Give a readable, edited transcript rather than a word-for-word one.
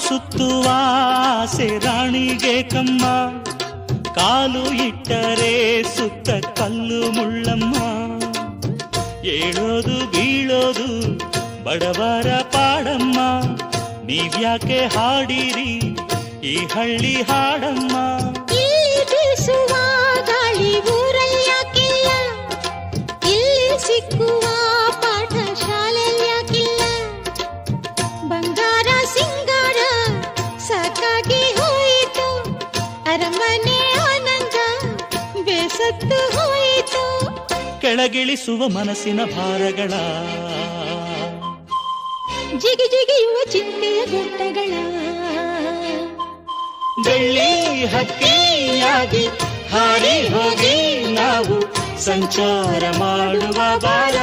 ಸುತ್ತುವ ಆಸೆ ರಾಣಿಗೆ ಕಮ್ಮ, ಕಾಲು ಇಟ್ಟರೆ ಸುತ್ತ ಕಲ್ಲು ಮುಳ್ಳಮ್ಮ. ಏಳೋದು ಬೀಳೋದು ಬಡವರ ಪಾಡಮ್ಮ, ನೀವ್ಯಾಕೆ ಹಾಡಿರಿ ಈ ಹಳ್ಳಿ ಹಾಡಮ್ಮ. ಇಲ್ಲಿ ಬೀಸುವ ಗಾಳಿ ಊರಲ್ಲಿ ಯಾಕಿಲ್ಲ, ಇಲ್ಲಿ ಸಿಕ್ಕುವ ಪಾಠ ಶಾಲೆಯಲ್ಲಿ ಯಾಕಿಲ್ಲ. ಬಂಗಾರ ಸಿಂಗಾರ ಸಾಕಾಗಿ ಹೋಯಿತು, ಅರಮನೆ ಆನಂದ ಬೇಸತ್ತು ಹೋಯಿತು. ಕೆಳಗಿಳಿಸುವ ಮನಸ್ಸಿನ ಭಾರಗಳ, ಜಿಗಿ ಜಿಗಿಯುವ ಚಿಂತೆಯ ಗುಡ್ಡಗಳ. ಬೆಳ್ಳಿ ಹಕ್ಕಿಯಾಗಿ ಹಾರಿ ಹೋಗಿ ನಾವು ಸಂಚಾರ ಮಾಡುವ ಬಾರ.